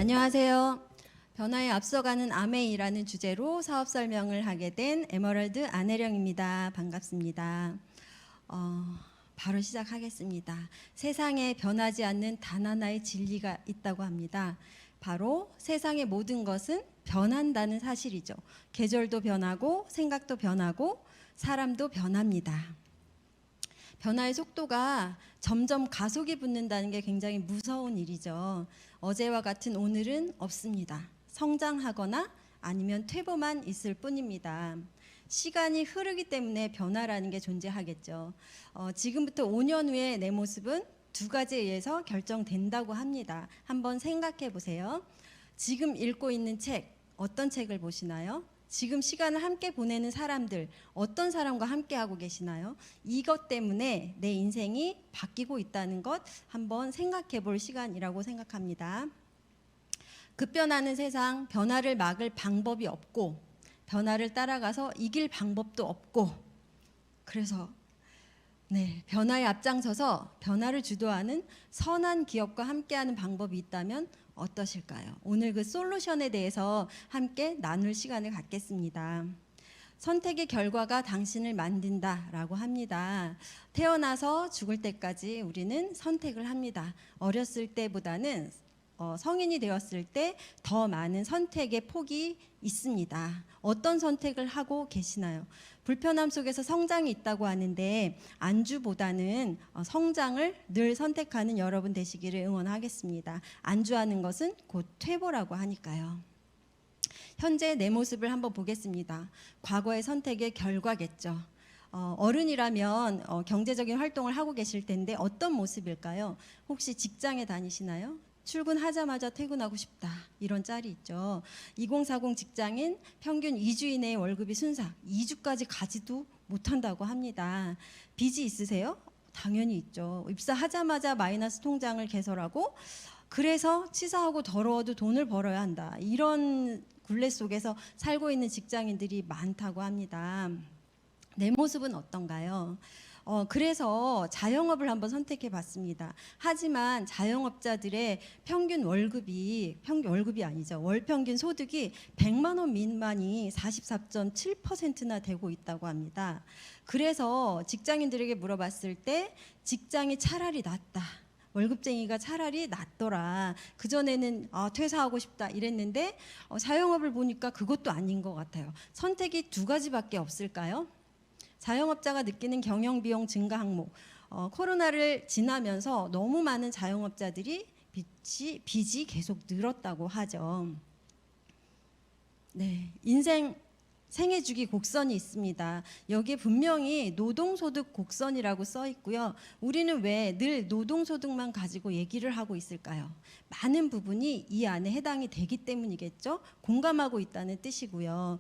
안녕하세요. 변화에 앞서가는 아메이라는 주제로 사업 설명을 하게 된 에메랄드 안혜령입니다. 반갑습니다. 바로 시작하겠습니다. 세상에 변하지 않는 단 하나의 진리가 있다고 합니다. 바로 세상의 모든 것은 변한다는 사실이죠. 계절도 변하고 생각도 변하고 사람도 변합니다. 변화의 속도가 점점 가속이 붙는다는 게 굉장히 무서운 일이죠. 어제와 같은 오늘은 없습니다. 성장하거나 아니면 퇴보만 있을 뿐입니다. 시간이 흐르기 때문에 변화라는 게 존재하겠죠. 지금부터 5년 후에 내 모습은 두 가지에 의해서 결정된다고 합니다. 한번 생각해 보세요. 지금 읽고 있는 책, 어떤 책을 보시나요? 지금 시간을 함께 보내는 사람들, 어떤 사람과 함께 하고 계시나요? 이것 때문에 내 인생이 바뀌고 있다는 것 한번 생각해 볼 시간이라고 생각합니다. 급변하는 세상, 변화를 막을 방법이 없고 변화를 따라가서 이길 방법도 없고, 그래서 변화에 앞장서서 변화를 주도하는 선한 기업과 함께하는 방법이 있다면 어떠실까요? 오늘 그 솔루션에 대해서 함께 나눌 시간을 갖겠습니다. 선택의 결과가 당신을 만든다라고 합니다. 태어나서 죽을 때까지 우리는 선택을 합니다. 어렸을 때보다는 성인이 되었을 때 더 많은 선택의 폭이 있습니다. 어떤 선택을 하고 계시나요? 불편함 속에서 성장이 있다고 하는데 안주보다는 성장을 늘 선택하는 여러분 되시기를 응원하겠습니다. 안주하는 것은 곧 퇴보라고 하니까요. 현재 내 모습을 한번 보겠습니다. 과거의 선택의 결과겠죠. 어른이라면 경제적인 활동을 하고 계실 텐데 어떤 모습일까요? 혹시 직장에 다니시나요? 출근하자마자 퇴근하고 싶다, 이런 짤이 있죠. 2040 직장인 평균 2주 이내에 월급이 순삭, 2주까지 가지도 못한다고 합니다. 빚이 있으세요? 당연히 있죠. 입사하자마자 마이너스 통장을 개설하고 그래서 치사하고 더러워도 돈을 벌어야 한다, 이런 굴레 속에서 살고 있는 직장인들이 많다고 합니다. 내 모습은 어떤가요? 그래서 자영업을 한번 선택해 봤습니다. 하지만 자영업자들의 평균 월급이 아니죠. 월 평균 소득이 100만 원 미만이 44.7%나 되고 있다고 합니다. 그래서 직장인들에게 물어봤을 때 직장이 차라리 낫다, 월급쟁이가 차라리 낫더라, 그전에는 퇴사하고 싶다 이랬는데 자영업을 보니까 그것도 아닌 것 같아요. 선택이 두 가지밖에 없을까요? 자영업자가 느끼는 경영비용 증가 항목, 코로나를 지나면서 너무 많은 자영업자들이 빚이 계속 늘었다고 하죠. 생애 주기 곡선이 있습니다. 여기에 분명히 노동소득 곡선이라고 써 있고요. 우리는 왜 늘 노동소득만 가지고 얘기를 하고 있을까요? 많은 부분이 이 안에 해당이 되기 때문이겠죠. 공감하고 있다는 뜻이고요.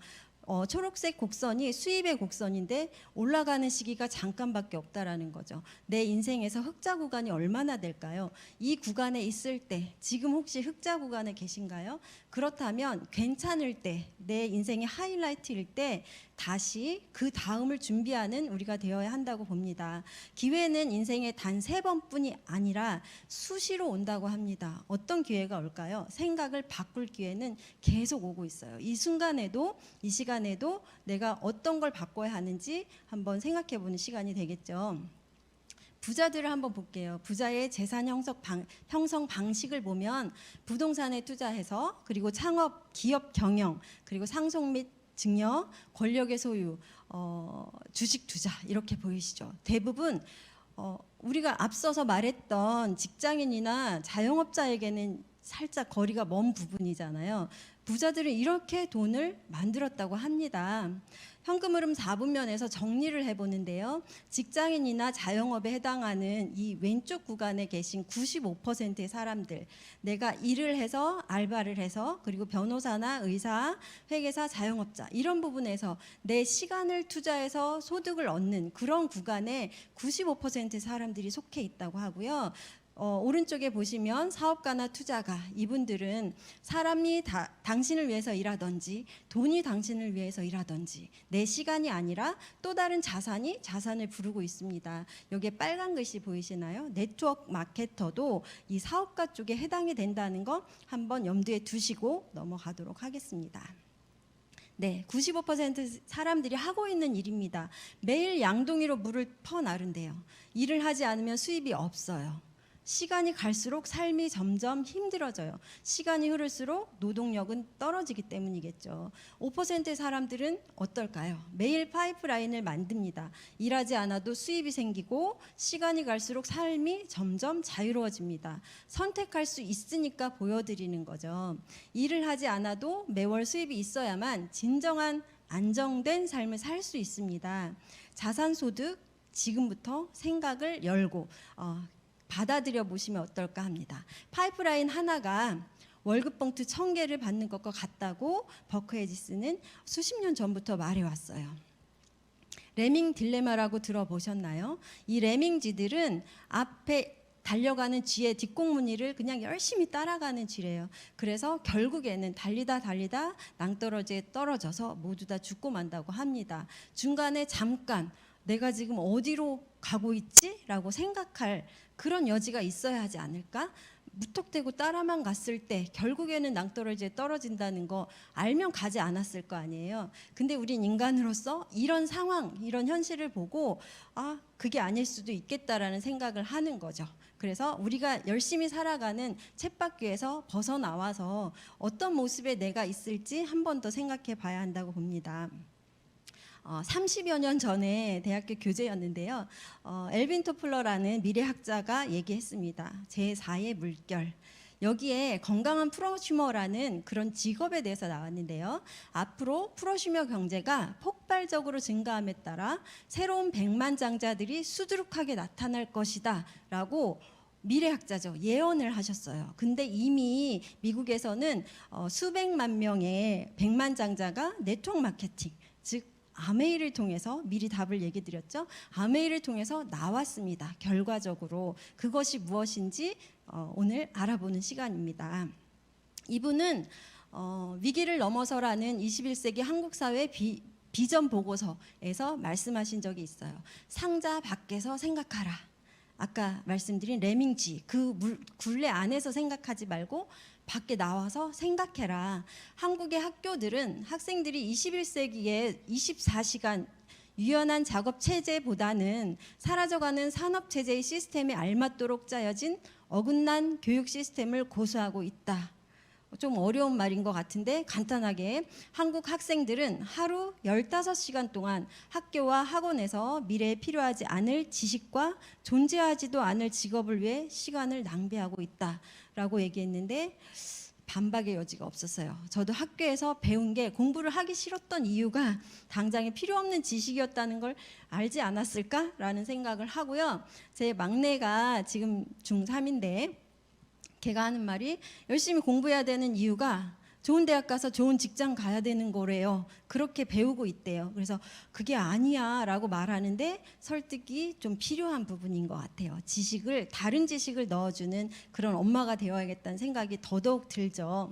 초록색 곡선이 수입의 곡선인데 올라가는 시기가 잠깐밖에 없다라는 거죠. 내 인생에서 흑자 구간이 얼마나 될까요? 이 구간에 있을 때 지금 혹시 흑자 구간에 계신가요? 그렇다면 괜찮을 때, 내 인생의 하이라이트일 때 다시 그 다음을 준비하는 우리가 되어야 한다고 봅니다. 기회는 인생에 단 3번뿐이 아니라 수시로 온다고 합니다. 어떤 기회가 올까요? 생각을 바꿀 기회는 계속 오고 있어요. 이 순간에도, 이 시간에도 내가 어떤 걸 바꿔야 하는지 한번 생각해 보는 시간이 되겠죠. 부자들을 한번 볼게요. 부자의 재산 형성 방식을 보면 부동산에 투자해서, 그리고 창업, 기업 경영, 그리고 상속 및 증여, 권력의 소유, 주식 투자, 이렇게 보이시죠. 대부분 우리가 앞서서 말했던 직장인이나 자영업자에게는 살짝 거리가 먼 부분이잖아요. 부자들은 이렇게 돈을 만들었다고 합니다. 현금 흐름 4분면에서 정리를 해보는데요. 직장인이나 자영업에 해당하는 이 왼쪽 구간에 계신 95%의 사람들, 내가 일을 해서, 알바를 해서, 그리고 변호사나 의사, 회계사, 자영업자, 이런 부분에서 내 시간을 투자해서 소득을 얻는 그런 구간에 95%의 사람들이 속해 있다고 하고요. 오른쪽에 보시면 사업가나 투자가, 이분들은 사람이 당신을 위해서 일하든지 돈이 당신을 위해서 일하든지 내 시간이 아니라 또 다른 자산을 부르고 있습니다. 여기에 빨간 글씨 보이시나요? 네트워크 마케터도 이 사업가 쪽에 해당이 된다는 거 한번 염두에 두시고 넘어가도록 하겠습니다. 네, 95% 사람들이 하고 있는 일입니다. 매일 양동이로 물을 퍼 나른대요. 일을 하지 않으면 수입이 없어요. 시간이 갈수록 삶이 점점 힘들어져요. 시간이 흐를수록 노동력은 떨어지기 때문이겠죠. 5%의 사람들은 어떨까요? 매일 파이프라인을 만듭니다. 일하지 않아도 수입이 생기고 시간이 갈수록 삶이 점점 자유로워집니다. 선택할 수 있으니까 보여드리는 거죠. 일을 하지 않아도 매월 수입이 있어야만 진정한 안정된 삶을 살 수 있습니다. 자산소득 지금부터 생각을 열고 받아들여 보시면 어떨까 합니다. 파이프라인 하나가 월급 봉투 1000개를 받는 것과 같다고 버크헤지스는 수십 년 전부터 말해왔어요. 레밍 딜레마라고 들어보셨나요? 이 레밍쥐들은 앞에 달려가는 쥐의 뒷공무니를 그냥 열심히 따라가는 쥐래요. 그래서 결국에는 달리다 낭떠러지에 떨어져서 모두 다 죽고 만다고 합니다. 중간에 잠깐 내가 지금 어디로 가고 있지? 라고 생각할 그런 여지가 있어야 하지 않을까? 무턱대고 따라만 갔을 때 결국에는 낭떠러지에 떨어진다는 거 알면 가지 않았을 거 아니에요. 근데 우린 인간으로서 이런 상황, 이런 현실을 보고 그게 아닐 수도 있겠다라는 생각을 하는 거죠. 그래서 우리가 열심히 살아가는 쳇바퀴에서 벗어나와서 어떤 모습의 내가 있을지 한 번 더 생각해 봐야 한다고 봅니다. 30여 년 전에 대학교 교재였는데요. 엘빈 토플러라는 미래학자가 얘기했습니다. 제4의 물결. 여기에 건강한 프로슈머라는 그런 직업에 대해서 나왔는데요. 앞으로 프로슈머 경제가 폭발적으로 증가함에 따라 새로운 백만장자들이 수두룩하게 나타날 것이다 라고 미래학자죠. 예언을 하셨어요. 근데 이미 미국에서는 수백만 명의 백만장자가 네트워크 마케팅, 즉 아메이를 통해서 미리 답을 얘기 드렸죠. 아메이를 통해서 나왔습니다. 결과적으로 그것이 무엇인지 오늘 알아보는 시간입니다. 이분은 위기를 넘어서라는 21세기 한국 사회 비전 보고서에서 말씀하신 적이 있어요. 상자 밖에서 생각하라. 아까 말씀드린 레밍쥐, 그 굴레 안에서 생각하지 말고 밖에 나와서 생각해라. 한국의 학교들은 학생들이 21세기에 24시간 유연한 작업 체제보다는 사라져가는 산업 체제의 시스템에 알맞도록 짜여진 어긋난 교육 시스템을 고수하고 있다. 좀 어려운 말인 것 같은데 간단하게 한국 학생들은 하루 15시간 동안 학교와 학원에서 미래에 필요하지 않을 지식과 존재하지도 않을 직업을 위해 시간을 낭비하고 있다라고 얘기했는데 반박의 여지가 없었어요. 저도 학교에서 배운 게 공부를 하기 싫었던 이유가 당장에 필요 없는 지식이었다는 걸 알지 않았을까라는 생각을 하고요. 제 막내가 지금 중3인데 걔가 하는 말이 열심히 공부해야 되는 이유가 좋은 대학 가서 좋은 직장 가야 되는 거래요. 그렇게 배우고 있대요. 그래서 그게 아니야 라고 말하는데 설득이 좀 필요한 부분인 것 같아요. 다른 지식을 넣어주는 그런 엄마가 되어야겠다는 생각이 더더욱 들죠.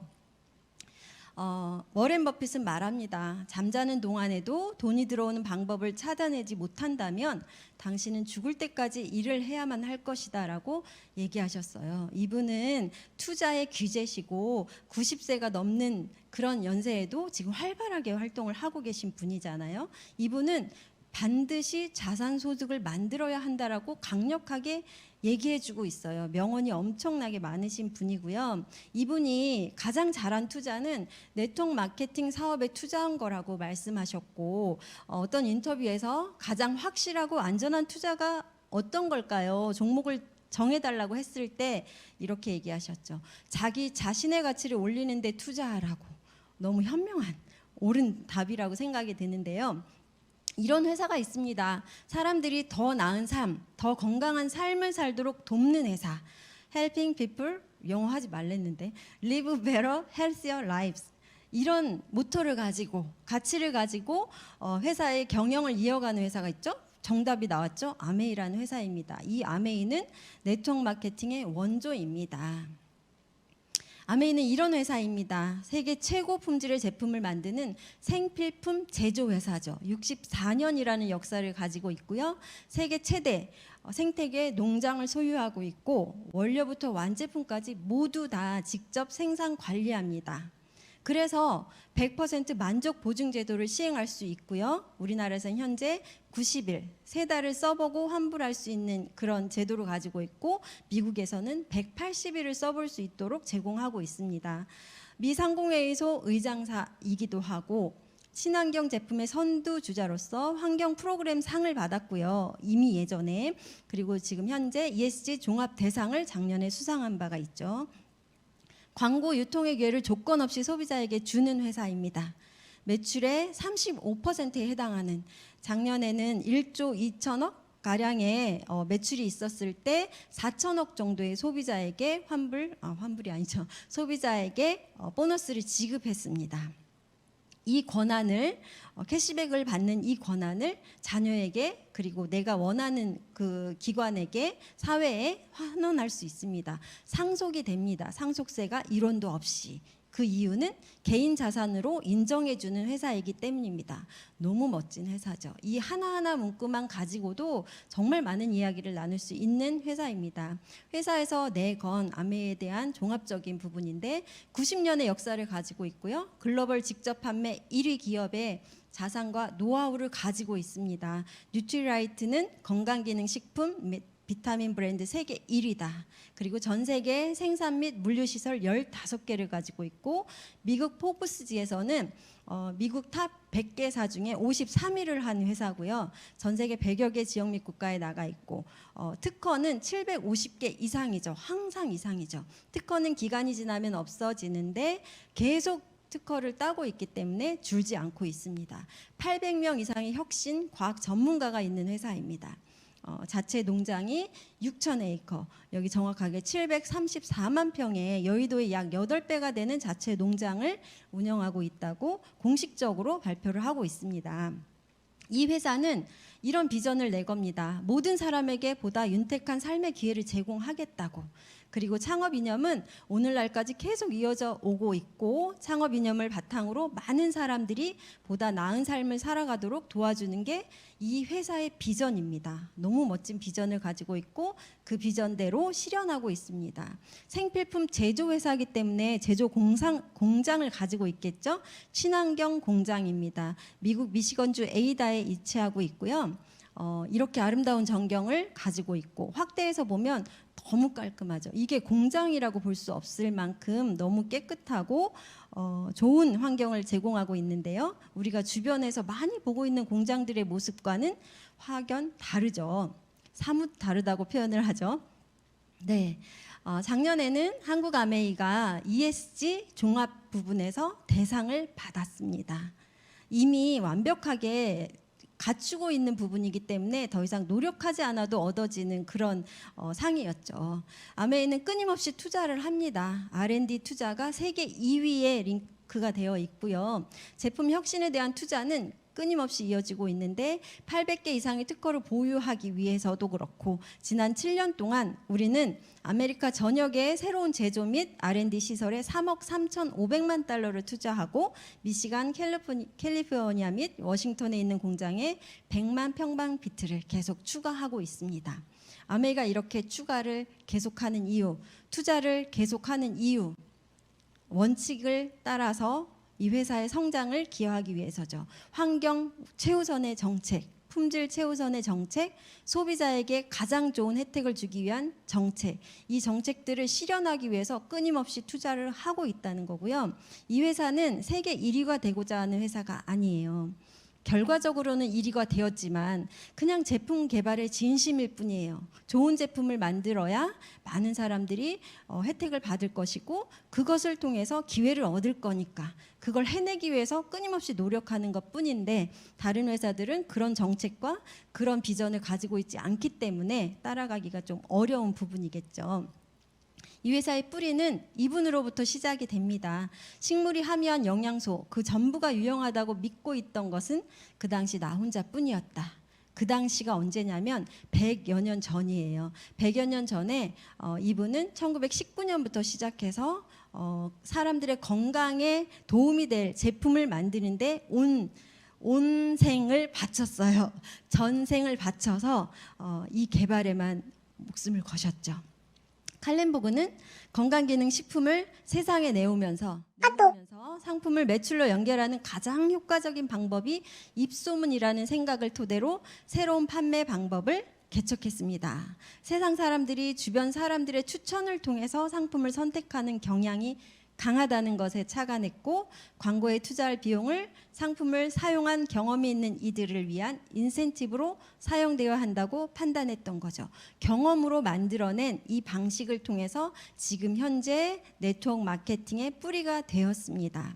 워렌 버핏은 말합니다. 잠자는 동안에도 돈이 들어오는 방법을 찾아내지 못한다면 당신은 죽을 때까지 일을 해야만 할 것이다 라고 얘기하셨어요. 이분은 투자의 귀재시고 90세가 넘는 그런 연세에도 지금 활발하게 활동을 하고 계신 분이잖아요. 이분은 반드시 자산소득을 만들어야 한다라고 강력하게 얘기해주고 있어요. 명언이 엄청나게 많으신 분이고요. 이분이 가장 잘한 투자는 네트워크 마케팅 사업에 투자한 거라고 말씀하셨고 어떤 인터뷰에서 가장 확실하고 안전한 투자가 어떤 걸까요? 종목을 정해달라고 했을 때 이렇게 얘기하셨죠. 자기 자신의 가치를 올리는 데 투자하라고. 너무 현명한 옳은 답이라고 생각이 드는데요. 이런 회사가 있습니다. 사람들이 더 나은 삶, 더 건강한 삶을 살도록 돕는 회사. Helping people, 영어 하지 말랬는데 Live better, healthier lives. 이런 모토를 가지고 가치를 가지고 회사의 경영을 이어가는 회사가 있죠. 정답이 나왔죠? 아메이라는 회사입니다. 이 아메이는 네트워크 마케팅의 원조입니다. 아메이는 이런 회사입니다. 세계 최고 품질의 제품을 만드는 생필품 제조 회사죠. 64년이라는 역사를 가지고 있고요. 세계 최대 생태계 농장을 소유하고 있고 원료부터 완제품까지 모두 다 직접 생산 관리합니다. 그래서 100% 만족 보증 제도를 시행할 수 있고요. 우리나라에서는 현재 90일, 3달을 써보고 환불할 수 있는 그런 제도를 가지고 있고 미국에서는 180일을 써볼 수 있도록 제공하고 있습니다. 미 상공회의소 의장사이기도 하고 친환경 제품의 선두주자로서 환경 프로그램 상을 받았고요. 이미 예전에 그리고 지금 현재 ESG 종합 대상을 작년에 수상한 바가 있죠. 광고 유통의 기회를 조건 없이 소비자에게 주는 회사입니다. 매출의 35%에 해당하는 작년에는 1조 2천억 가량의 매출이 있었을 때 4천억 정도의 소비자에게 환불이 아니죠. 소비자에게 보너스를 지급했습니다. 이 권한을 캐시백을 받는 이 권한을 자녀에게 그리고 내가 원하는 그 기관에게 사회에 환원할 수 있습니다. 상속이 됩니다. 상속세가 1원도 없이. 그 이유는 개인 자산으로 인정해주는 회사이기 때문입니다. 너무 멋진 회사죠. 이 하나하나 문구만 가지고도 정말 많은 이야기를 나눌 수 있는 회사입니다. 회사에서 내건 아메이에 대한 종합적인 부분인데 90년의 역사를 가지고 있고요. 글로벌 직접 판매 1위 기업의 자산과 노하우를 가지고 있습니다. 뉴트리라이트는 건강기능식품 비타민 브랜드 세계 1위다. 그리고 전 세계 생산 및 물류시설 15개를 가지고 있고 미국 포브스지에서는 미국 탑 100개사 중에 53위를 한 회사고요. 전 세계 100여 개 지역 및 국가에 나가 있고 특허는 750개 이상이죠. 항상 이상이죠. 특허는 기간이 지나면 없어지는데 계속 특허를 따고 있기 때문에 줄지 않고 있습니다. 800명 이상의 혁신 과학 전문가가 있는 회사입니다. 자체 농장이 6,000에이커, 여기 정확하게 734만 평의 여의도의 약 8배가 되는 자체 농장을 운영하고 있다고 공식적으로 발표를 하고 있습니다. 이 회사는 이런 비전을 내겁니다. 모든 사람에게 보다 윤택한 삶의 기회를 제공하겠다고. 그리고 창업 이념은 오늘날까지 계속 이어져 오고 있고 창업 이념을 바탕으로 많은 사람들이 보다 나은 삶을 살아가도록 도와주는 게 이 회사의 비전입니다. 너무 멋진 비전을 가지고 있고 그 비전대로 실현하고 있습니다. 생필품 제조 회사이기 때문에 제조 공장을 가지고 있겠죠. 친환경 공장입니다. 미국 미시건주 에이다에 위치하고 있고요. 이렇게 아름다운 전경을 가지고 있고 확대해서 보면 너무 깔끔하죠. 이게 공장이라고 볼 수 없을 만큼 너무 깨끗하고 좋은 환경을 제공하고 있는데요. 우리가 주변에서 많이 보고 있는 공장들의 모습과는 확연 다르죠. 사뭇 다르다고 표현을 하죠. 네, 작년에는 한국 아메이가 ESG 종합 부분에서 대상을 받았습니다. 이미 완벽하게 갖추고 있는 부분이기 때문에 더 이상 노력하지 않아도 얻어지는 그런 상이었죠. 아메이는 끊임없이 투자를 합니다. R&D 투자가 세계 2위에 링크가 되어 있고요. 제품 혁신에 대한 투자는 끊임없이 이어지고 있는데 800개 이상의 특허를 보유하기 위해서도 그렇고 지난 7년 동안 우리는 아메리카 전역의 새로운 제조 및 R&D 시설에 3억 3,500만 달러를 투자하고 미시간, 캘리포니아 및 워싱턴에 있는 공장에 100만 평방피트를 계속 추가하고 있습니다. 아메이가 이렇게 추가를 계속하는 이유, 투자를 계속하는 이유, 원칙을 따라서 이 회사의 성장을 기여하기 위해서죠. 환경 최우선의 정책, 품질 최우선의 정책, 소비자에게 가장 좋은 혜택을 주기 위한 정책, 이 정책들을 실현하기 위해서 끊임없이 투자를 하고 있다는 거고요. 이 회사는 세계 1위가 되고자 하는 회사가 아니에요. 결과적으로는 1위가 되었지만 그냥 제품 개발의 진심일 뿐이에요. 좋은 제품을 만들어야 많은 사람들이 혜택을 받을 것이고 그것을 통해서 기회를 얻을 거니까 그걸 해내기 위해서 끊임없이 노력하는 것뿐인데 다른 회사들은 그런 정책과 그런 비전을 가지고 있지 않기 때문에 따라가기가 좀 어려운 부분이겠죠. 이 회사의 뿌리는 이분으로부터 시작이 됩니다. 식물이 함유한 영양소 그 전부가 유용하다고 믿고 있던 것은 그 당시 나 혼자뿐이었다. 그 당시가 언제냐면 100여 년 전이에요. 100여 년 전에 이분은 1919년부터 시작해서 사람들의 건강에 도움이 될 제품을 만드는데 온 생을 바쳤어요. 전생을 바쳐서 이 개발에만 목숨을 거셨죠. 칼렌보그는 건강기능식품을 세상에 내오면서 상품을 매출로 연결하는 가장 효과적인 방법이 입소문이라는 생각을 토대로 새로운 판매 방법을 개척했습니다. 세상 사람들이 주변 사람들의 추천을 통해서 상품을 선택하는 경향이 강하다는 것에 착안했고, 광고에 투자할 비용을 상품을 사용한 경험이 있는 이들을 위한 인센티브로 사용되어야 한다고 판단했던 거죠. 경험으로 만들어낸 이 방식을 통해서 지금 현재 네트워크 마케팅의 뿌리가 되었습니다.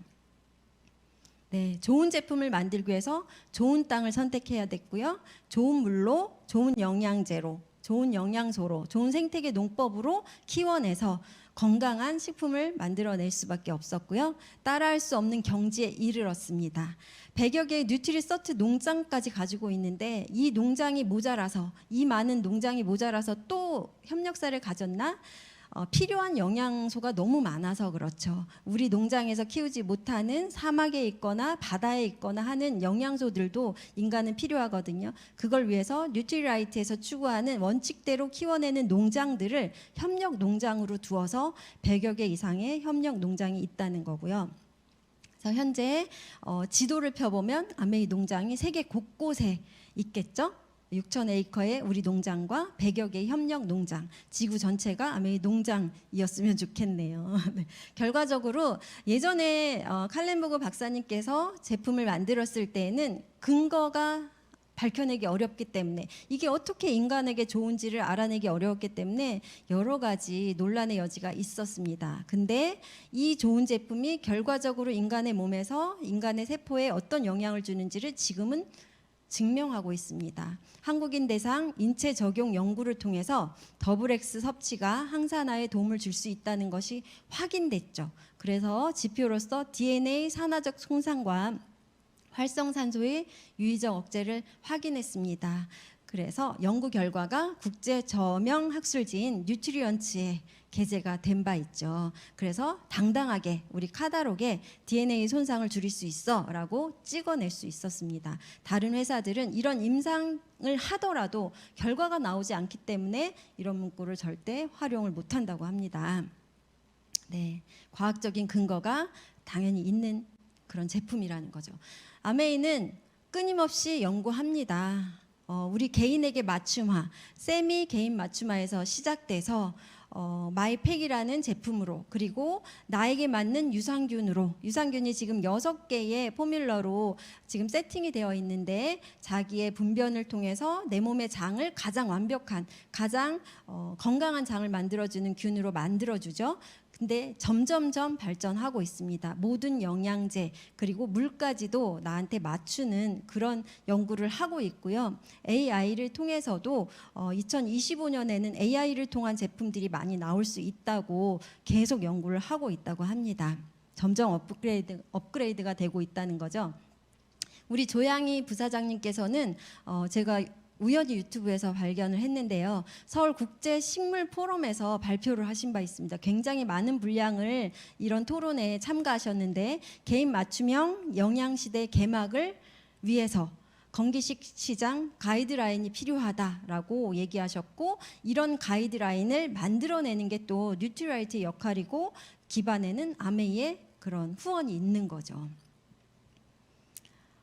네, 좋은 제품을 만들기 위해서 좋은 땅을 선택해야 됐고요. 좋은 물로, 좋은 영양제로, 좋은 영양소로, 좋은 생태계 농법으로 키워내서 건강한 식품을 만들어낼 수밖에 없었고요. 따라할 수 없는 경지에 이르렀습니다. 100여 개의 뉴트리서트 농장까지 가지고 있는데 이 농장이 모자라서, 이 많은 농장이 모자라서 또 협력사를 가졌나? 필요한 영양소가 너무 많아서 그렇죠. 우리 농장에서 키우지 못하는 사막에 있거나 바다에 있거나 하는 영양소들도 인간은 필요하거든요. 그걸 위해서 뉴트리라이트에서 추구하는 원칙대로 키워내는 농장들을 협력 농장으로 두어서 100여 개 이상의 협력 농장이 있다는 거고요. 그래서 현재 지도를 펴보면 아메이 농장이 세계 곳곳에 있겠죠. 6,000에이커의 우리 농장과 100여 개의 협력 농장, 지구 전체가 아메이 농장이었으면 좋겠네요. 네. 결과적으로 예전에 칼렌보그 박사님께서 제품을 만들었을 때에는 근거가 밝혀내기 어렵기 때문에, 이게 어떻게 인간에게 좋은지를 알아내기 어려웠기 때문에 여러 가지 논란의 여지가 있었습니다. 근데 이 좋은 제품이 결과적으로 인간의 몸에서 인간의 세포에 어떤 영향을 주는지를 지금은 증명하고 있습니다. 한국인 대상 인체 적용 연구를 통해서 더블X 섭취가 항산화에 도움을 줄 수 있다는 것이 확인됐죠. 그래서 지표로서 DNA 산화적 손상과 활성산소의 유의적 억제를 확인했습니다. 그래서 연구 결과가 국제 저명 학술지인 뉴트리언츠에 게재가 된 바 있죠. 그래서 당당하게 우리 카다록에 DNA 손상을 줄일 수 있어 라고 찍어낼 수 있었습니다. 다른 회사들은 이런 임상을 하더라도 결과가 나오지 않기 때문에 이런 문구를 절대 활용을 못한다고 합니다. 네, 과학적인 근거가 당연히 있는 그런 제품이라는 거죠. 아메이는 끊임없이 연구합니다. 우리 개인에게 맞춤화, 세미 개인 맞춤화에서 시작돼서 마이팩이라는 제품으로, 그리고 나에게 맞는 유산균으로, 유산균이 지금 6개의 포뮬러로 지금 세팅이 되어 있는데 자기의 분변을 통해서 내 몸의 장을 가장 완벽한, 가장 건강한 장을 만들어주는 균으로 만들어주죠. 근데 점점점 발전하고 있습니다. 모든 영양제 그리고 물까지도 나한테 맞추는 그런 연구를 하고 있고요. AI를 통해서도 2025년에는 AI를 통한 제품들이 많이 나올 수 있다고 계속 연구를 하고 있다고 합니다. 점점 업그레이드가 되고 있다는 거죠. 우리 조양희 부사장님께서는 제가 우연히 유튜브에서 발견을 했는데요. 서울국제식물포럼에서 발표를 하신 바 있습니다. 굉장히 많은 분량을 이런 토론에 참가하셨는데, 개인 맞춤형 영양시대 개막을 위해서 건기식 시장 가이드라인이 필요하다라고 얘기하셨고, 이런 가이드라인을 만들어내는 게 또 뉴트리라이트의 역할이고 기반에는 아메이의 그런 후원이 있는 거죠.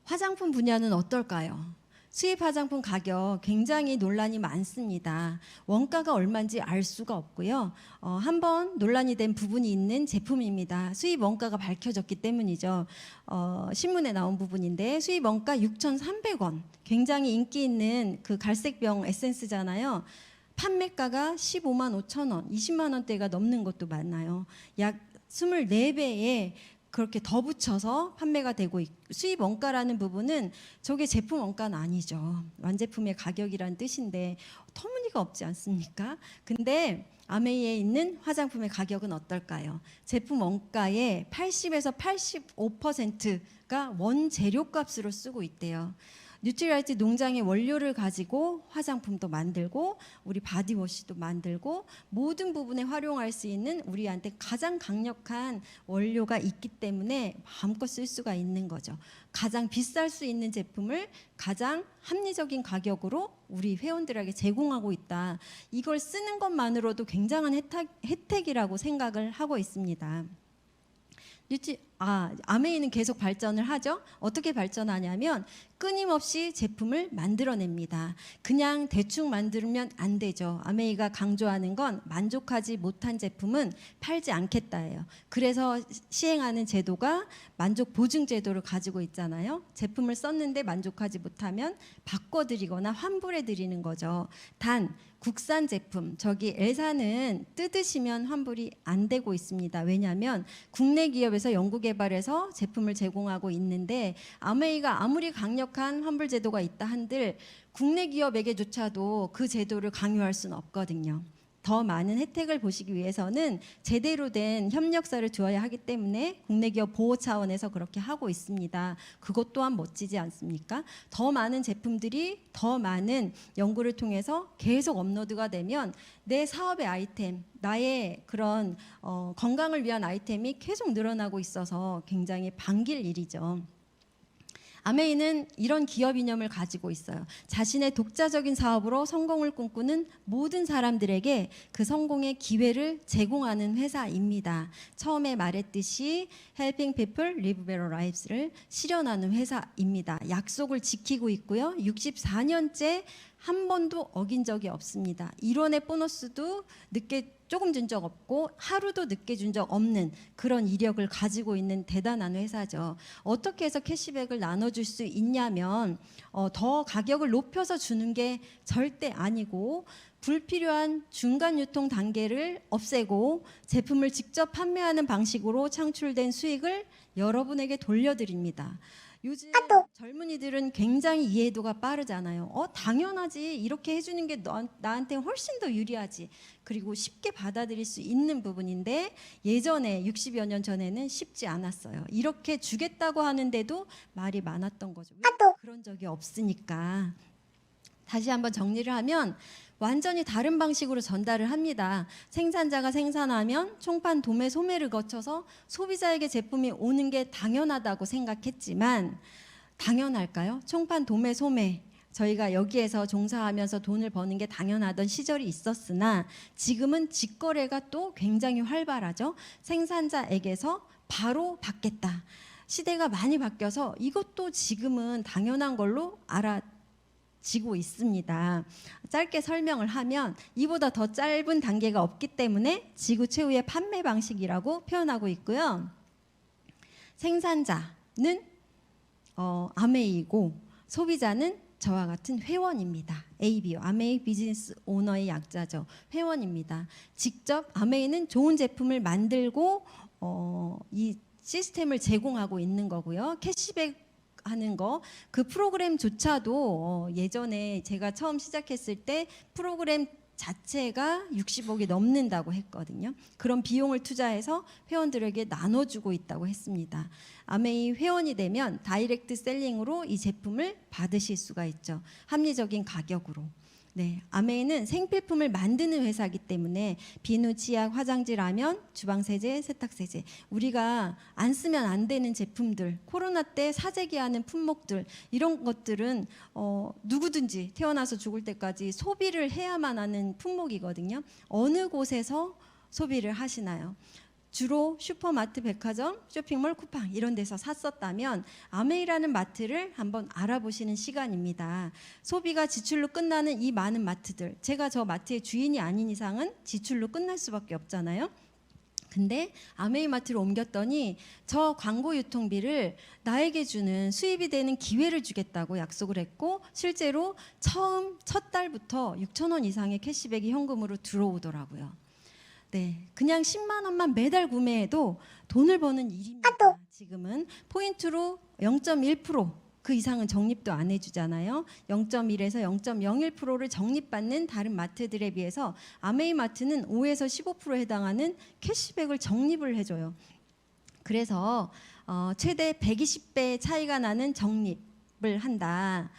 화장품 분야는 어떨까요? 수입 화장품 가격 굉장히 논란이 많습니다. 원가가 얼마인지 알 수가 없고요. 한번 논란이 된 부분이 있는 제품입니다. 수입 원가가 밝혀졌기 때문이죠. 신문에 나온 부분인데 수입 원가 6,300원. 굉장히 인기 있는 그 갈색병 에센스잖아요. 판매가가 15만 5천 원, 20만 원대가 넘는 것도 많아요. 약 24배의 그렇게 더 붙여서 판매가 되고 수입 원가라는 부분은 저게 제품 원가는 아니죠. 완제품의 가격이란 뜻인데 터무니가 없지 않습니까? 근데 아메이에 있는 화장품의 가격은 어떨까요? 제품 원가의 80에서 85%가 원재료 값으로 쓰고 있대요. 뉴트리라이트 농장의 원료를 가지고 화장품도 만들고 우리 바디워시도 만들고 모든 부분에 활용할 수 있는 우리한테 가장 강력한 원료가 있기 때문에 마음껏 쓸 수가 있는 거죠. 가장 비쌀 수 있는 제품을 가장 합리적인 가격으로 우리 회원들에게 제공하고 있다. 이걸 쓰는 것만으로도 굉장한 혜택이라고 생각을 하고 있습니다. 아메이는 계속 발전을 하죠. 어떻게 발전하냐면 끊임없이 제품을 만들어냅니다. 그냥 대충 만들면 안 되죠. 아메이가 강조하는 건 만족하지 못한 제품은 팔지 않겠다예요. 그래서 시행하는 제도가 만족 보증 제도를 가지고 있잖아요. 제품을 썼는데 만족하지 못하면 바꿔드리거나 환불해 드리는 거죠. 단 국산 제품, 저기 엘사는 뜯으시면 환불이 안 되고 있습니다. 왜냐하면 국내 기업에서 연구개발해서 제품을 제공하고 있는데 아메이가 아무리 강력한 환불 제도가 있다 한들 국내 기업에게조차도 그 제도를 강요할 수는 없거든요. 더 많은 혜택을 보시기 위해서는 제대로 된 협력사를 두어야 하기 때문에 국내 기업 보호 차원에서 그렇게 하고 있습니다. 그것 또한 멋지지 않습니까? 더 많은 제품들이 더 많은 연구를 통해서 계속 업로드가 되면 내 사업의 아이템, 나의 그런 건강을 위한 아이템이 계속 늘어나고 있어서 굉장히 반길 일이죠. 아메이는 이런 기업 이념을 가지고 있어요. 자신의 독자적인 사업으로 성공을 꿈꾸는 모든 사람들에게 그 성공의 기회를 제공하는 회사입니다. 처음에 말했듯이 Helping People Live Better Lives를 실현하는 회사입니다. 약속을 지키고 있고요. 64년째 한 번도 어긴 적이 없습니다. 1원의 보너스도 늦게 조금 준 적 없고 하루도 늦게 준 적 없는 그런 이력을 가지고 있는 대단한 회사죠. 어떻게 해서 캐시백을 나눠줄 수 있냐면 더 가격을 높여서 주는 게 절대 아니고 불필요한 중간 유통 단계를 없애고 제품을 직접 판매하는 방식으로 창출된 수익을 여러분에게 돌려드립니다. 요즘 젊은이들은 굉장히 이해도가 빠르잖아요. 당연하지. 이렇게 해주는 게 나한테 훨씬 더 유리하지. 그리고 쉽게 받아들일 수 있는 부분인데 예전에 60여 년 전에는 쉽지 않았어요. 이렇게 주겠다고 하는데도 말이 많았던 거죠. 왜? 그런 적이 없으니까. 다시 한번 정리를 하면 완전히 다른 방식으로 전달을 합니다. 생산자가 생산하면 총판 도매 소매를 거쳐서 소비자에게 제품이 오는 게 당연하다고 생각했지만 당연할까요? 총판 도매 소매 저희가 여기에서 종사하면서 돈을 버는 게 당연하던 시절이 있었으나 지금은 직거래가 또 굉장히 활발하죠. 생산자에게서 바로 받겠다. 시대가 많이 바뀌어서 이것도 지금은 당연한 걸로 지고 있습니다. 짧게 설명을 하면 이보다 더 짧은 단계가 없기 때문에 지구 최후의 판매 방식이라고 표현하고 있고요. 생산자는 아메이고 소비자는 저와 같은 회원입니다. ABO, 아메이 비즈니스 오너의 약자죠. 회원입니다. 직접 아메이는 좋은 제품을 만들고 이 시스템을 제공하고 있는 거고요. 캐시백 하는 거, 그 프로그램조차도 예전에 제가 처음 시작했을 때 프로그램 자체가 60억이 넘는다고 했거든요. 그런 비용을 투자해서 회원들에게 나눠주고 있다고 했습니다. 아메이 회원이 되면 다이렉트 셀링으로 이 제품을 받으실 수가 있죠. 합리적인 가격으로. 네, 아메이는 생필품을 만드는 회사이기 때문에 비누, 치약, 화장지, 라면, 주방세제, 세탁세제 우리가 안 쓰면 안 되는 제품들 코로나 때 사재기하는 품목들 이런 것들은 누구든지 태어나서 죽을 때까지 소비를 해야만 하는 품목이거든요. 어느 곳에서 소비를 하시나요? 주로 슈퍼마트, 백화점, 쇼핑몰, 쿠팡 이런 데서 샀었다면 아메이라는 마트를 한번 알아보시는 시간입니다. 소비가 지출로 끝나는 이 많은 마트들, 제가 저 마트의 주인이 아닌 이상은 지출로 끝날 수밖에 없잖아요. 근데 아메이 마트로 옮겼더니 저 광고 유통비를 나에게 주는 수입이 되는 기회를 주겠다고 약속을 했고 실제로 첫 달부터 6,000원 이상의 캐시백이 현금으로 들어오더라고요. 네, 그냥 10만 원만 매달 구매해도 돈을 버는 일입니다. 지금은 포인트로 0.1% 그 이상은 적립도 안 해주잖아요. 0.1에서 0.01%를 적립받는 다른 마트들에 비해서 아메이 마트는 5에서 15%에 해당하는 캐시백을 적립을 해줘요. 그래서 최대 120배 차이가 나는 적립 사업을 한다.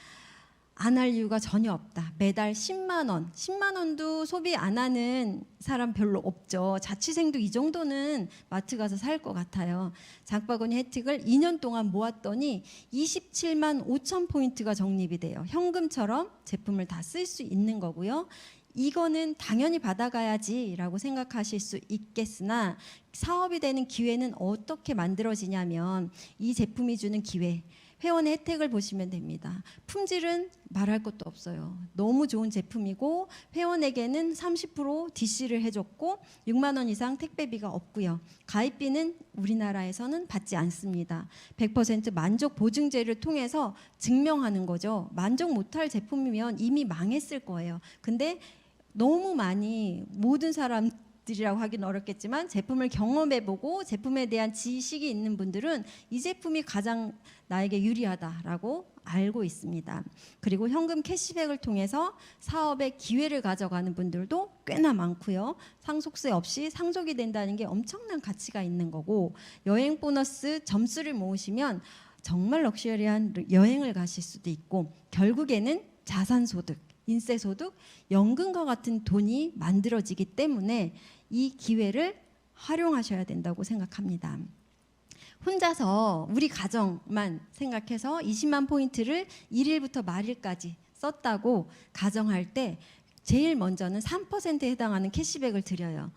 안 할 이유가 전혀 없다. 매달 10만 원, 10만 원도 소비 안 하는 사람 별로 없죠. 자취생도 이 정도는 마트 가서 살 것 같아요. 장바구니 혜택을 2년 동안 모았더니 27만 5천 포인트가 적립이 돼요. 현금처럼 제품을 다 쓸 수 있는 거고요. 이거는 당연히 받아가야지라고 생각하실 수 있겠으나 사업이 되는 기회는 어떻게 만들어지냐면 이 제품이 주는 기회, 회원의 혜택을 보시면 됩니다. 품질은 말할 것도 없어요. 너무 좋은 제품이고 회원에게는 30% DC를 해줬고 6만 원 이상 택배비가 없고요. 가입비는 우리나라에서는 받지 않습니다. 100% 만족 보증제를 통해서 증명하는 거죠. 만족 못할 제품이면 이미 망했을 거예요. 근데 너무 많이 모든 사람들이라고 하긴 어렵겠지만 제품을 경험해보고 제품에 대한 지식이 있는 분들은 이 제품이 가장 나에게 유리하다라고 알고 있습니다. 그리고 현금 캐시백을 통해서 사업의 기회를 가져가는 분들도 꽤나 많고요. 상속세 없이 상속이 된다는 게 엄청난 가치가 있는 거고 여행 보너스 점수를 모으시면 정말 럭셔리한 여행을 가실 수도 있고 결국에는 자산소득, 인세소득, 연금과 같은 돈이 만들어지기 때문에 이 기회를 활용하셔야 된다고 생각합니다. 혼자서 우리 가정만 생각해서 20만 포인트를 1일부터 말일까지 썼다고 가정할 때 제일 먼저는 3%에 해당하는 캐시백을 드려요.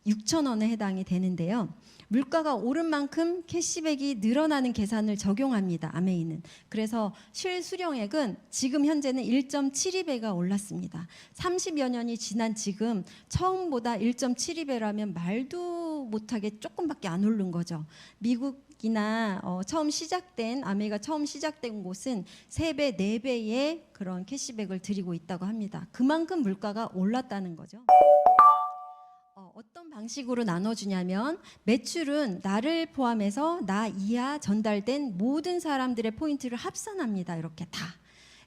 6천 원에 해당이 되는데요. 물가가 오른 만큼 캐시백이 늘어나는 계산을 적용합니다. 아메이는. 그래서 실수령액은 지금 현재는 1.72배가 올랐습니다. 30여 년이 지난 지금 처음보다 1.72배라면 말도 못하게 조금밖에 안 오른 거죠. 미국이나 처음 시작된 아메이가 처음 시작된 곳은 3배, 4배의 그런 캐시백을 드리고 있다고 합니다. 그만큼 물가가 올랐다는 거죠. 어떤 방식으로 나눠주냐면 매출은 나를 포함해서 나 이하 전달된 모든 사람들의 포인트를 합산합니다. 이렇게 다.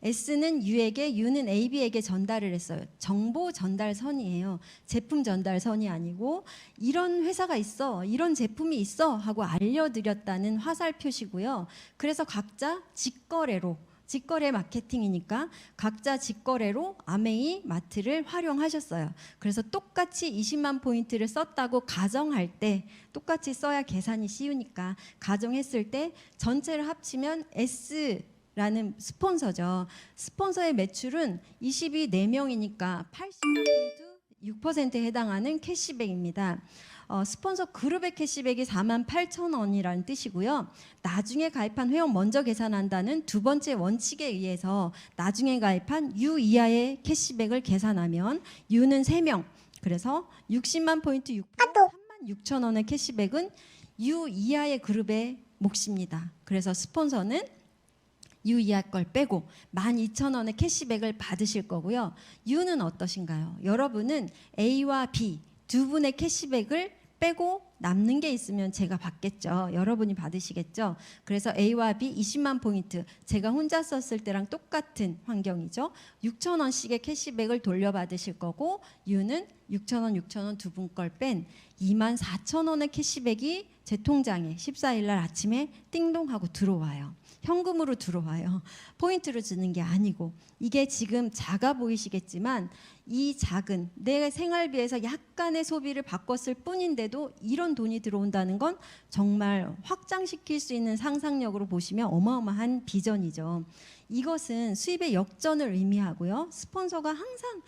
S는 U에게, U는 AB에게 전달을 했어요. 정보 전달선이에요. 제품 전달선이 아니고 이런 회사가 있어, 이런 제품이 있어 하고 알려드렸다는 화살 표시고요. 그래서 각자 직거래 마케팅이니까 각자 직거래로 아메이 마트를 활용하셨어요. 그래서 똑같이 20만 포인트를 썼다고 가정할 때 똑같이 써야 계산이 쉬우니까 가정했을 때 전체를 합치면 S라는 스폰서죠. 스폰서의 매출은 24명이니까 80만 포인트 6%에 해당하는 캐시백입니다. 스폰서 그룹의 캐시백이 48,000원이라는 뜻이고요. 나중에 가입한 회원 먼저 계산한다는 두 번째 원칙에 의해서 나중에 가입한 U 이하의 캐시백을 계산하면 U는 3명. 그래서 60만 포인트 6% 36,000원의 캐시백은 U 이하의 그룹의 몫입니다. 그래서 스폰서는 U 이하 걸 빼고 12,000원의 캐시백을 받으실 거고요. U는 어떠신가요? 여러분은 A와 B 두 분의 캐시백을 빼고 남는 게 있으면 제가 받겠죠. 여러분이 받으시겠죠. 그래서 A와 B 20만 포인트 제가 혼자 썼을 때랑 똑같은 환경이죠. 6,000원씩의 캐시백을 돌려받으실 거고 U는 6,000원 두 분 걸 뺀 24,000원의 캐시백이 제 통장에 14일 날 아침에 띵동 하고 들어와요. 현금으로 들어와요. 포인트를 주는 게 아니고 이게 지금 작아 보이시겠지만 이 작은 내 생활비에서 약간의 소비를 바꿨을 뿐인데도 이런 돈이 들어온다는 건 정말 확장시킬 수 있는 상상력으로 보시면 어마어마한 비전이죠. 이것은 수입의 역전을 의미하고요. 스폰서가 항상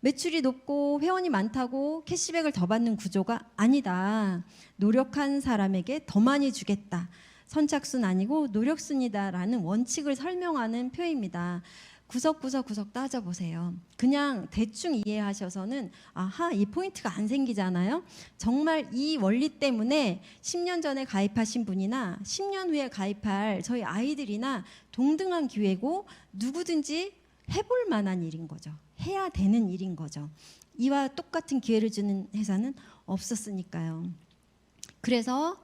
매출이 높고 회원이 많다고 캐시백을 더 받는 구조가 아니다. 노력한 사람에게 더 많이 주겠다. 선착순 아니고 노력순이다라는 원칙을 설명하는 표입니다. 구석구석 따져보세요. 그냥 대충 이해하셔서는 아하 이 포인트가 안 생기잖아요. 정말 이 원리 때문에 10년 전에 가입하신 분이나 10년 후에 가입할 저희 아이들이나 동등한 기회고 누구든지 해볼 만한 일인 거죠. 해야 되는 일인 거죠. 이와 똑같은 기회를 주는 회사는 없었으니까요. 그래서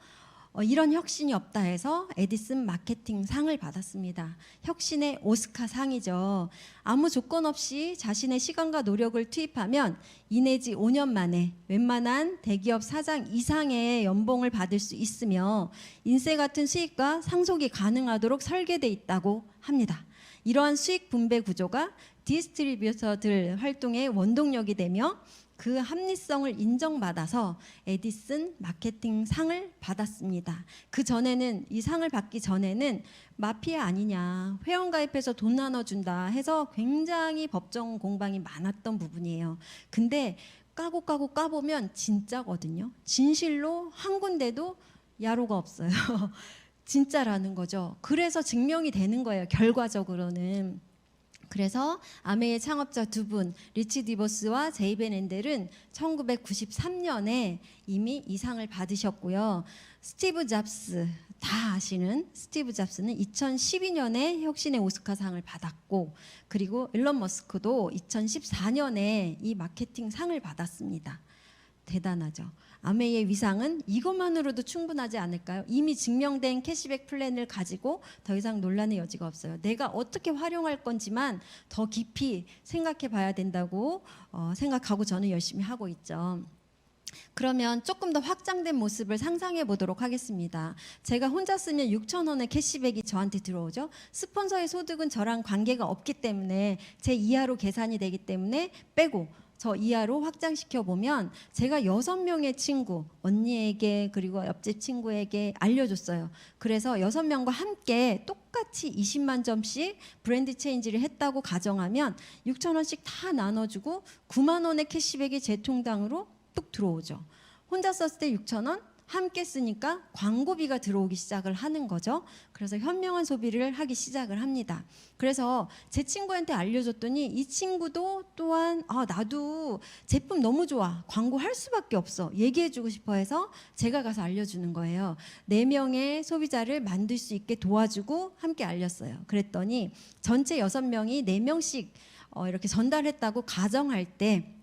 이런 혁신이 없다 해서 에디슨 마케팅 상을 받았습니다. 혁신의 오스카 상이죠. 아무 조건 없이 자신의 시간과 노력을 투입하면 2 내지 5년 만에 웬만한 대기업 사장 이상의 연봉을 받을 수 있으며 인쇄 같은 수익과 상속이 가능하도록 설계되어 있다고 합니다. 이러한 수익 분배 구조가 디스트리뷰터들 활동의 원동력이 되며 그 합리성을 인정받아서 에디슨 마케팅 상을 받았습니다. 그 전에는, 이 상을 받기 전에는 마피아 아니냐, 회원가입해서 돈 나눠준다 해서 굉장히 법정 공방이 많았던 부분이에요. 근데 까보면 진짜거든요. 진실로 한 군데도 야로가 없어요. 진짜라는 거죠. 그래서 증명이 되는 거예요, 결과적으로는. 그래서 아메의 창업자 두 분, 리치 디버스와 제이벤 앤델은 1993년에 이미 이 상을 받으셨고요. 스티브 잡스, 다 아시는 스티브 잡스는 2012년에 혁신의 오스카상을 받았고, 그리고 일론 머스크도 2014년에 이 마케팅 상을 받았습니다. 대단하죠. 아메이의 위상은 이것만으로도 충분하지 않을까요? 이미 증명된 캐시백 플랜을 가지고 더 이상 논란의 여지가 없어요. 내가 어떻게 활용할 건지만 더 깊이 생각해 봐야 된다고 생각하고 저는 열심히 하고 있죠. 그러면 조금 더 확장된 모습을 상상해 보도록 하겠습니다. 제가 혼자 쓰면 6,000원의 캐시백이 저한테 들어오죠. 스폰서의 소득은 저랑 관계가 없기 때문에 제 이하로 계산이 되기 때문에 빼고 저 이하로 확장시켜 보면 제가 6명의 친구, 언니에게 그리고 옆집 친구에게 알려줬어요. 그래서 6명과 함께 똑같이 20만 점씩 브랜드 체인지를 했다고 가정하면 6,000원씩 다 나눠주고 9만 원의 캐시백이 제 통장으로 뚝 들어오죠. 혼자 썼을 때 6,000원, 함께 쓰니까 광고비가 들어오기 시작을 하는 거죠. 그래서 현명한 소비를 하기 시작을 합니다. 그래서 제 친구한테 알려줬더니 이 친구도 또한 나도 제품 너무 좋아, 광고할 수밖에 없어, 얘기해주고 싶어 해서 제가 가서 알려주는 거예요. 4명의 소비자를 만들 수 있게 도와주고 함께 알렸어요. 그랬더니 전체 6명이 4명씩 이렇게 전달했다고 가정할 때,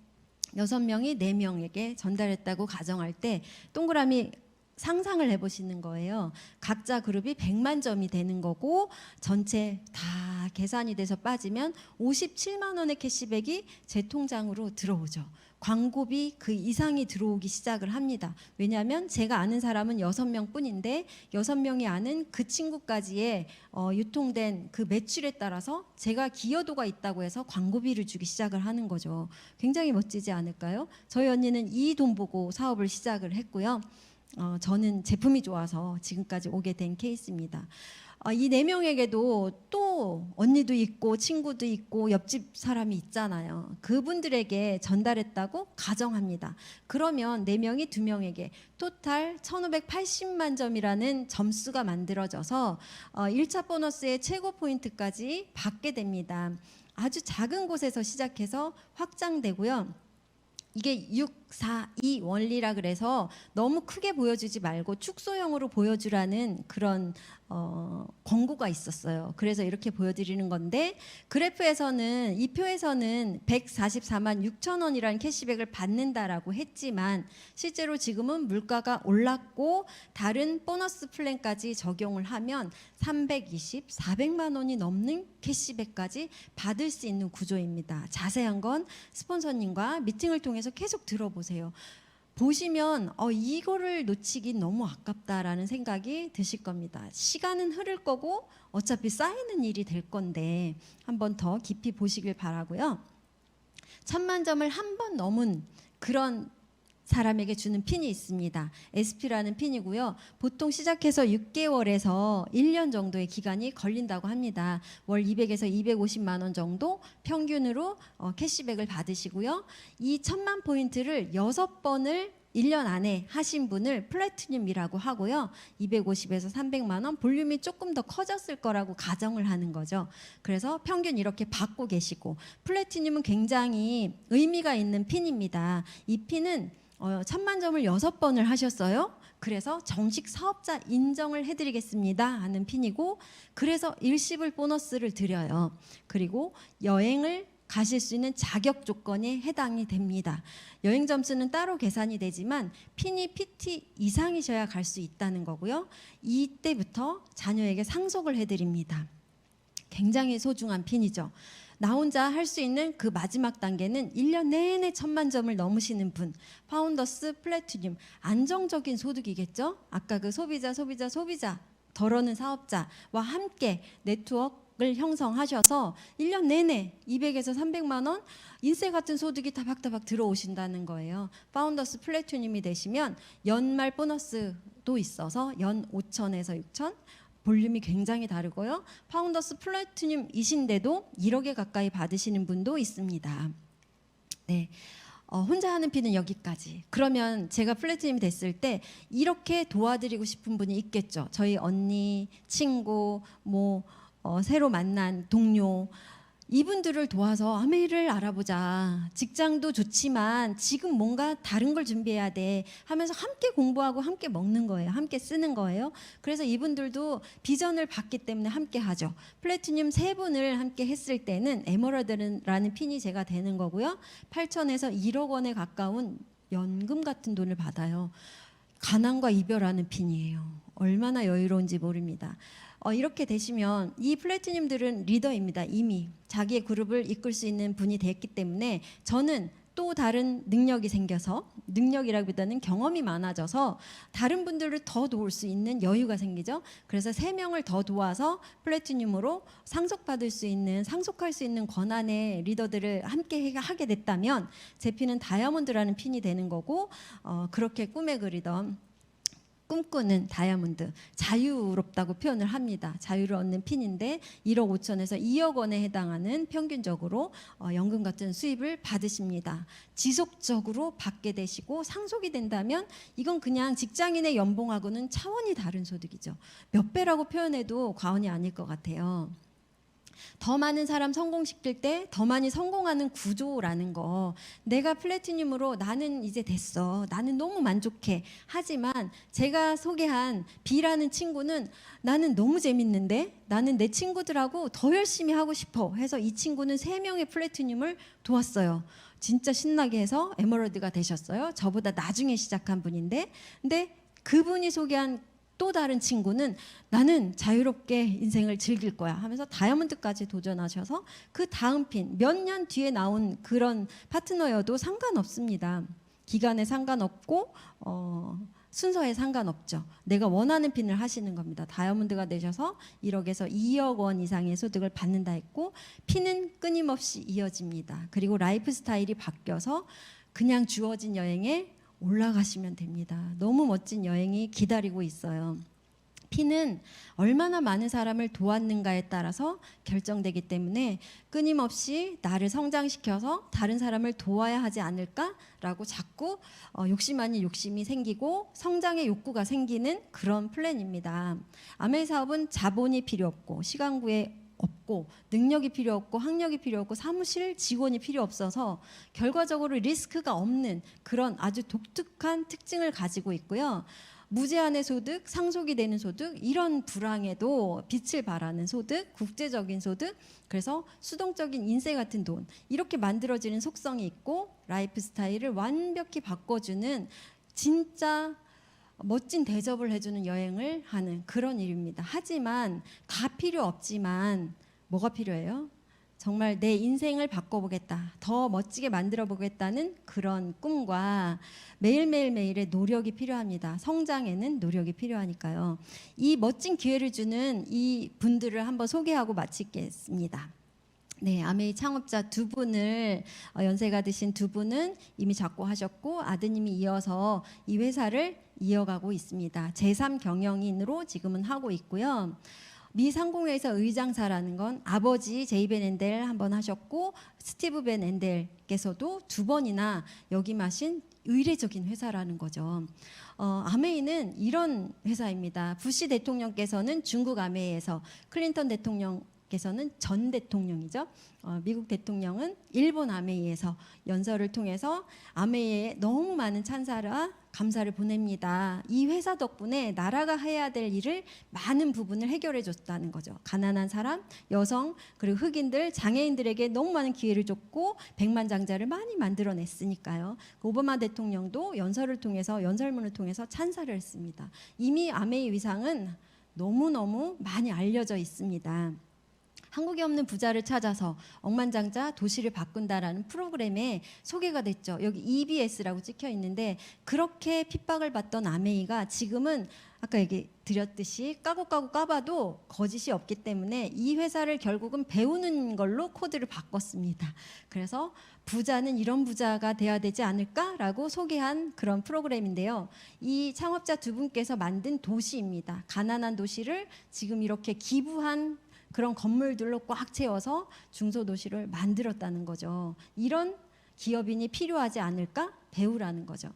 6명이 4명에게 전달했다고 가정할 때 동그라미 상상을 해보시는 거예요. 각자 그룹이 100만 점이 되는 거고 전체 다 계산이 돼서 빠지면 57만 원의 캐시백이 제 통장으로 들어오죠. 광고비 그 이상이 들어오기 시작을 합니다. 왜냐하면 제가 아는 사람은 6명 뿐인데 6명이 아는 그 친구까지의 유통된 그 매출에 따라서 제가 기여도가 있다고 해서 광고비를 주기 시작을 하는 거죠. 굉장히 멋지지 않을까요? 저희 언니는 이 돈 보고 사업을 시작을 했고요. 저는 제품이 좋아서 지금까지 오게 된 케이스입니다. 이 4명에게도 또 언니도 있고 친구도 있고 옆집 사람이 있잖아요. 그분들에게 전달했다고 가정합니다. 그러면 4명이 2명에게 토탈 1580만 점이라는 점수가 만들어져서 1차 보너스의 최고 포인트까지 받게 됩니다. 아주 작은 곳에서 시작해서 확장되고요. 이게 6, 4, 2 원리라 그래서 너무 크게 보여주지 말고 축소형으로 보여주라는 그런 권고가 있었어요. 그래서 이렇게 보여드리는 건데, 그래프에서는, 이 표에서는 144만 6천 원이라는 캐시백을 받는다라고 했지만 실제로 지금은 물가가 올랐고 다른 보너스 플랜까지 적용을 하면 320, 400만 원이 넘는 캐시백까지 받을 수 있는 구조입니다. 자세한 건 스폰서님과 미팅을 통해서 계속 들어보세요. 보시면 이거를 놓치기 너무 아깝다라는 생각이 드실 겁니다. 시간은 흐를 거고 어차피 쌓이는 일이 될 건데 한번 더 깊이 보시길 바라고요. 1000만 점을 한 번 넘은 그런 사람에게 주는 핀이 있습니다. SP라는 핀이고요. 보통 시작해서 6개월에서 1년 정도의 기간이 걸린다고 합니다. 월 200에서 250만 원 정도 평균으로 캐시백을 받으시고요. 이 1000만 포인트를 6번을 1년 안에 하신 분을 플래티늄이라고 하고요. 250에서 300만 원, 볼륨이 조금 더 커졌을 거라고 가정을 하는 거죠. 그래서 평균 이렇게 받고 계시고, 플래티늄은 굉장히 의미가 있는 핀입니다. 이 핀은 1000만 점을 6번을 하셨어요. 그래서 정식 사업자 인정을 해드리겠습니다 하는 핀이고, 그래서 일시불 보너스를 드려요. 그리고 여행을 가실 수 있는 자격 조건에 해당이 됩니다. 여행 점수는 따로 계산이 되지만 핀이 PT 이상이셔야 갈 수 있다는 거고요. 이때부터 자녀에게 상속을 해드립니다. 굉장히 소중한 핀이죠. 나 혼자 할 수 있는 그 마지막 단계는 1년 내내 1000만 점을 넘으시는 분, 파운더스 플래티늄, 안정적인 소득이겠죠. 아까 그 소비자 덜어는 사업자와 함께 네트워크를 형성하셔서 1년 내내 200에서 300만 원 인세 같은 소득이 다박다박 들어오신다는 거예요. 파운더스 플래티늄이 되시면 연말 보너스도 있어서 연 5천에서 6천, 볼륨이 굉장히 다르고요. 파운더스 플래티늄이신데도 1억에 가까이 받으시는 분도 있습니다. 네. 혼자 하는 핀은 여기까지. 그러면 제가 플래티늄이 됐을 때 이렇게 도와드리고 싶은 분이 있겠죠. 저희 언니, 친구, 새로 만난 동료, 이분들을 도와서 아메이를 알아보자. 직장도 좋지만 지금 뭔가 다른 걸 준비해야 돼 하면서 함께 공부하고 함께 먹는 거예요. 함께 쓰는 거예요. 그래서 이분들도 비전을 받기 때문에 함께 하죠. 플래티늄 3분을 함께 했을 때는 에머랄드라는 핀이 제가 되는 거고요. 8천에서 1억 원에 가까운 연금 같은 돈을 받아요. 가난과 이별하는 핀이에요. 얼마나 여유로운지 모릅니다. 이렇게 되시면 이 플래티늄들은 리더입니다. 이미 자기의 그룹을 이끌 수 있는 분이 됐기 때문에 저는 또 다른 능력이 생겨서, 능력이라기보다는 경험이 많아져서 다른 분들을 더 도울 수 있는 여유가 생기죠. 그래서 3명을 더 도와서 플래티늄으로 상속받을 수 있는, 상속할 수 있는 권한의 리더들을 함께 하게 됐다면 제 핀은 다이아몬드라는 핀이 되는 거고, 그렇게 꿈에 그리던 꿈꾸는 다이아몬드, 자유롭다고 표현을 합니다. 자유를 얻는 핀인데 1억 5천에서 2억 원에 해당하는 평균적으로 연금 같은 수입을 받으십니다. 지속적으로 받게 되시고 상속이 된다면 이건 그냥 직장인의 연봉하고는 차원이 다른 소득이죠. 몇 배라고 표현해도 과언이 아닐 것 같아요. 더 많은 사람 성공시킬 때 더 많이 성공하는 구조라는 거, 내가 플래티늄으로 나는 이제 됐어, 나는 너무 만족해, 하지만 제가 소개한 B라는 친구는 나는 너무 재밌는데 나는 내 친구들하고 더 열심히 하고 싶어 해서 이 친구는 3명의 플래티늄을 도왔어요. 진짜 신나게 해서 에메랄드가 되셨어요. 저보다 나중에 시작한 분인데, 근데 그분이 소개한 또 다른 친구는 나는 자유롭게 인생을 즐길 거야 하면서 다이아몬드까지 도전하셔서 그 다음 핀, 몇 년 뒤에 나온 그런 파트너여도 상관없습니다. 기간에 상관없고 순서에 상관없죠. 내가 원하는 핀을 하시는 겁니다. 다이아몬드가 되셔서 1억에서 2억 원 이상의 소득을 받는다 했고, 핀은 끊임없이 이어집니다. 그리고 라이프 스타일이 바뀌어서 그냥 주어진 여행에 올라가시면 됩니다. 너무 멋진 여행이 기다리고 있어요. 핀은 얼마나 많은 사람을 도왔는가에 따라서 결정되기 때문에 끊임없이 나를 성장시켜서 다른 사람을 도와야 하지 않을까라고 자꾸 욕심 아닌 욕심이 생기고 성장의 욕구가 생기는 그런 플랜입니다. 아메이 사업은 자본이 필요 없고 시간 구애 없고 능력이 필요 없고 학력이 필요 없고 사무실 직원이 필요 없어서 결과적으로 리스크가 없는 그런 아주 독특한 특징을 가지고 있고요. 무제한의 소득, 상속이 되는 소득, 이런 불황에도 빛을 발하는 소득, 국제적인 소득, 그래서 수동적인 인세 같은 돈, 이렇게 만들어지는 속성이 있고 라이프 스타일을 완벽히 바꿔주는 진짜 멋진 대접을 해주는 여행을 하는 그런 일입니다. 하지만 다 필요 없지만 뭐가 필요해요? 정말 내 인생을 바꿔보겠다, 더 멋지게 만들어 보겠다는 그런 꿈과 매일매일의 노력이 필요합니다. 성장에는 노력이 필요하니까요. 이 멋진 기회를 주는 이 분들을 한번 소개하고 마치겠습니다. 네, 아메이 창업자 2분을 연세가 드신 2분은 이미 작고하셨고 아드님이 이어서 이 회사를 이어가고 있습니다. 제3경영인으로 지금은 하고 있고요. 미 상공회에서 의장사라는 건 아버지 제이 벤 엔델 한 번 하셨고 스티브 벤 엔델께서도 2번이나 역임하신 의례적인 회사라는 거죠. 아메이는 이런 회사입니다. 부시 대통령께서는 중국 아메이에서, 클린턴 대통령께서는 전 대통령이죠. 미국 대통령은 일본 아메이에서 연설을 통해서 아메이에 너무 많은 찬사와 감사를 보냅니다. 이 회사 덕분에 나라가 해야 될 일을 많은 부분을 해결해 줬다는 거죠. 가난한 사람, 여성, 그리고 흑인들, 장애인들에게 너무 많은 기회를 줬고 백만장자를 많이 만들어냈으니까요. 오바마 대통령도 연설문을 통해서 찬사를 했습니다. 이미 아메이 위상은 너무너무 많이 알려져 있습니다. 한국에 없는 부자를 찾아서 억만장자 도시를 바꾼다라는 프로그램에 소개가 됐죠. 여기 EBS라고 찍혀 있는데 그렇게 핍박을 받던 아메이가 지금은 아까 얘기 드렸듯이 까고 까봐도 거짓이 없기 때문에 이 회사를 결국은 배우는 걸로 코드를 바꿨습니다. 그래서 부자는 이런 부자가 돼야 되지 않을까라고 소개한 그런 프로그램인데요. 이 창업자 두 분께서 만든 도시입니다. 가난한 도시를 지금 이렇게 기부한 그런 건물들로 꽉 채워서 중소도시를 만들었다는 거죠. 이런 기업인이 필요하지 않을까? 배우라는 거죠.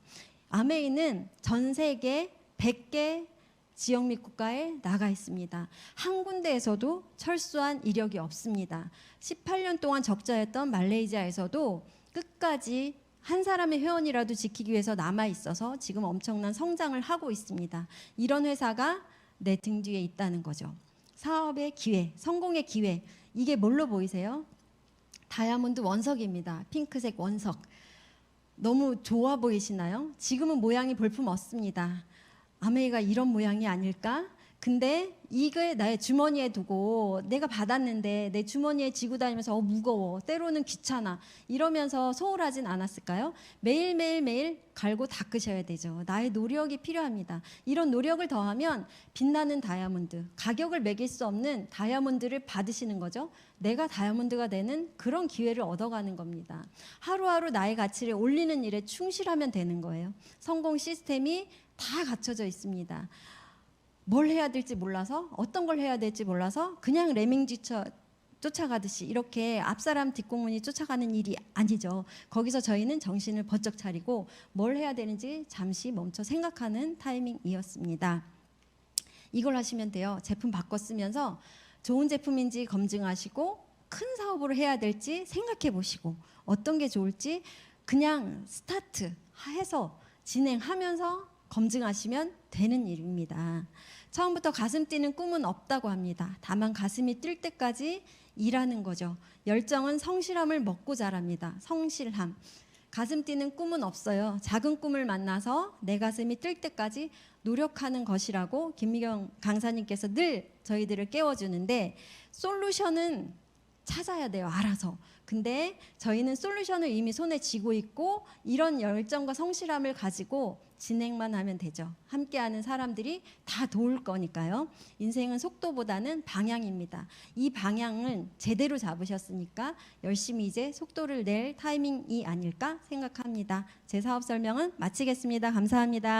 아메이는 전 세계 100개 지역 및 국가에 나가 있습니다. 한 군데에서도 철수한 이력이 없습니다. 18년 동안 적자였던 말레이시아에서도 끝까지 한 사람의 회원이라도 지키기 위해서 남아 있어서 지금 엄청난 성장을 하고 있습니다. 이런 회사가 내 등 뒤에 있다는 거죠. 사업의 기회, 성공의 기회, 이게 뭘로 보이세요? 다이아몬드 원석입니다. 핑크색 원석. 너무 좋아 보이시나요? 지금은 모양이 볼품 없습니다. 아메이가 이런 모양이 아닐까? 근데 이걸 나의 주머니에 두고 내가 받았는데 내 주머니에 지고 다니면서 무거워, 때로는 귀찮아 이러면서 소홀하진 않았을까요? 매일매일 갈고 닦으셔야 되죠. 나의 노력이 필요합니다. 이런 노력을 더하면 빛나는 다이아몬드, 가격을 매길 수 없는 다이아몬드를 받으시는 거죠. 내가 다이아몬드가 되는 그런 기회를 얻어가는 겁니다. 하루하루 나의 가치를 올리는 일에 충실하면 되는 거예요. 성공 시스템이 다 갖춰져 있습니다. 뭘 해야 될지 몰라서, 어떤 걸 해야 될지 몰라서 그냥 레밍쥐처 쫓아가듯이 이렇게 앞사람 뒷공문이 쫓아가는 일이 아니죠. 거기서 저희는 정신을 번쩍 차리고 뭘 해야 되는지 잠시 멈춰 생각하는 타이밍이었습니다. 이걸 하시면 돼요. 제품 바꿔 쓰면서 좋은 제품인지 검증하시고 큰 사업으로 해야 될지 생각해 보시고 어떤 게 좋을지 그냥 스타트 해서 진행하면서 검증하시면 되는 일입니다. 처음부터 가슴 뛰는 꿈은 없다고 합니다. 다만 가슴이 뛸 때까지 일하는 거죠. 열정은 성실함을 먹고 자랍니다. 성실함. 가슴 뛰는 꿈은 없어요. 작은 꿈을 만나서 내 가슴이 뛸 때까지 노력하는 것이라고 김미경 강사님께서 늘 저희들을 깨워주는데 솔루션은 찾아야 돼요. 알아서. 근데 저희는 솔루션을 이미 손에 쥐고 있고 이런 열정과 성실함을 가지고 진행만 하면 되죠. 함께하는 사람들이 다 도울 거니까요. 인생은 속도보다는 방향입니다. 이 방향은 제대로 잡으셨으니까 열심히 이제 속도를 낼 타이밍이 아닐까 생각합니다. 제 사업 설명은 마치겠습니다. 감사합니다.